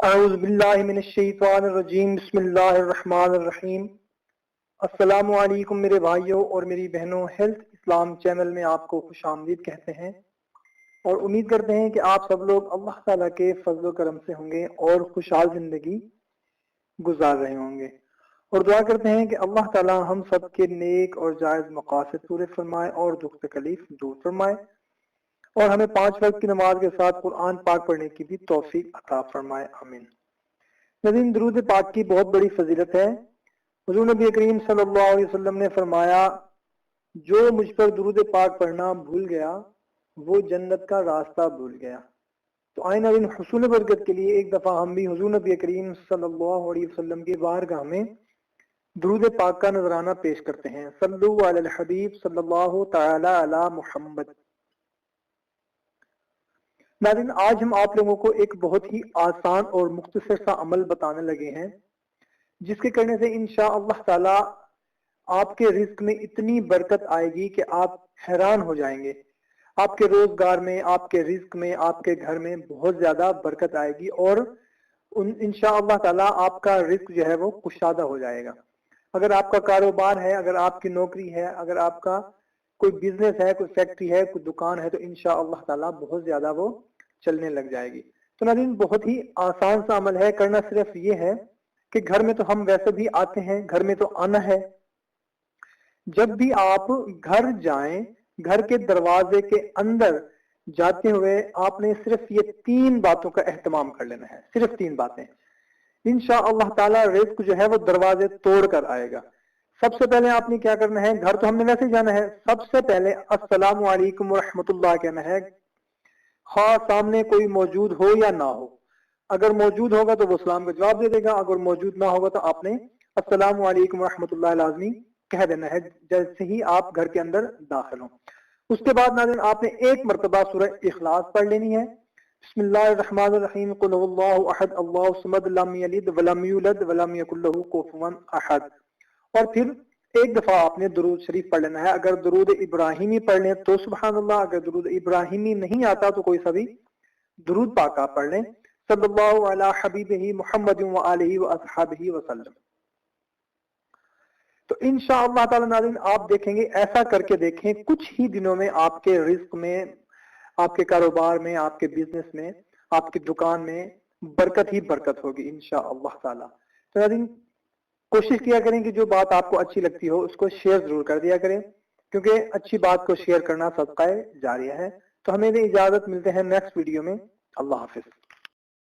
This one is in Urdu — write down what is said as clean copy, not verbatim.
اعوذ باللہ من الشیطان الرجیم بسم اللہ الرحمن الرحیم۔ السلام علیکم میرے بھائیوں اور میری بہنوں، ہیلتھ اسلام چینل میں آپ کو خوش آمدید کہتے ہیں اور امید کرتے ہیں کہ آپ سب لوگ اللہ تعالیٰ کے فضل و کرم سے ہوں گے اور خوشحال زندگی گزار رہے ہوں گے، اور دعا کرتے ہیں کہ اللہ تعالیٰ ہم سب کے نیک اور جائز مقاصد پورے فرمائے اور دکھ تکلیف دور فرمائے، اور ہمیں 5 وقت کی نماز کے ساتھ قرآن پاک پڑھنے کی بھی توفیق عطا فرمائے، آمین۔ ناظرین، درود پاک کی بہت بڑی فضیلت ہے۔ حضور نبی کریم صلی اللہ علیہ وسلم نے فرمایا، جو مجھ پر درود پاک پڑھنا بھول گیا وہ جنت کا راستہ بھول گیا۔ تو آئیں ناظرین، حصول برکت کے لیے ایک دفعہ ہم بھی حضور نبی کریم صلی اللہ علیہ وسلم کی بارگاہ میں درود پاک کا نذرانہ پیش کرتے ہیں۔ صلو علی الحبیب صلی اللہ تعالی علی محمد۔ ناظرین، آج ہم آپ لوگوں کو ایک بہت ہی آسان اور مختصر سا عمل بتانے لگے ہیں، جس کے کرنے سے انشاءاللہ تعالی آپ کے رزق میں اتنی برکت آئے گی کہ آپ حیران ہو جائیں گے۔ آپ کے روزگار میں، آپ کے رزق میں، آپ کے گھر میں بہت زیادہ برکت آئے گی، اور انشاءاللہ تعالی آپ کا رزق جو ہے وہ کشادہ ہو جائے گا۔ اگر آپ کا کاروبار ہے، اگر آپ کی نوکری ہے، اگر آپ کا کوئی بزنس ہے، کوئی فیکٹری ہے، کوئی دکان ہے، تو انشاءاللہ تعالی بہت زیادہ وہ چلنے لگ جائے گی۔ تو ناظرین، بہت ہی آسان سا عمل ہے، کرنا صرف یہ ہے کہ گھر میں تو ہم ویسے بھی آتے ہیں، گھر میں تو آنا ہے۔ جب بھی آپ گھر جائیں، گھر کے دروازے کے اندر جاتے ہوئے آپ نے صرف یہ 3 باتوں کا اہتمام کر لینا ہے، صرف 3 باتیں۔ انشاءاللہ تعالی رزق جو ہے وہ دروازے توڑ کر آئے گا۔ سب سے پہلے آپ نے کیا کرنا ہے، گھر تو ہم نے ویسے ہی جانا ہے، سب سے پہلے السلام علیکم ورحمۃ اللہ کہنا ہے، خواہ سامنے کوئی موجود ہو یا نہ ہو۔ اگر موجود ہوگا تو وہ سلام کا جواب دے دے گا، اگر موجود نہ ہوگا تو آپ نے السلام علیکم ورحمۃ اللہ لازمی کہہ دینا ہے جیسے ہی آپ گھر کے اندر داخل ہوں۔ اس کے بعد ناظرین، آپ نے ایک مرتبہ سورہ اخلاص پڑھ لینی ہے۔ بسم اللہ الرحمن الرحیم، قل هو اللہ احد اللہ الصمد لم یلد ولم یولد ولم یکن له کفوا احد، اور پھر ایک دفعہ آپ نے درود شریف پڑھ لینا ہے۔ اگر درود ابراہیمی پڑھ لیں تو سبحان اللہ، اگر درود ابراہیمی نہیں آتا تو کوئی سا بھی درود پاک آپ پڑھ لیں، صلی اللہ علی حبیبہ محمد وآلہ واصحابہ وسلم۔ تو انشاءاللہ تعالی ناظرین، آپ دیکھیں گے، ایسا کر کے دیکھیں، کچھ ہی دنوں میں آپ کے رزق میں، آپ کے کاروبار میں، آپ کے بزنس میں، آپ کی دکان میں برکت ہی برکت ہوگی انشاءاللہ تعالی۔ تو ناظرین، کوشش کیا کریں کہ جو بات آپ کو اچھی لگتی ہو اس کو شیئر ضرور کر دیا کریں، کیونکہ اچھی بات کو شیئر کرنا صدقہ جاریہ ہے۔ تو ہمیں بھی اجازت، ملتے ہیں نیکسٹ ویڈیو میں۔ اللہ حافظ۔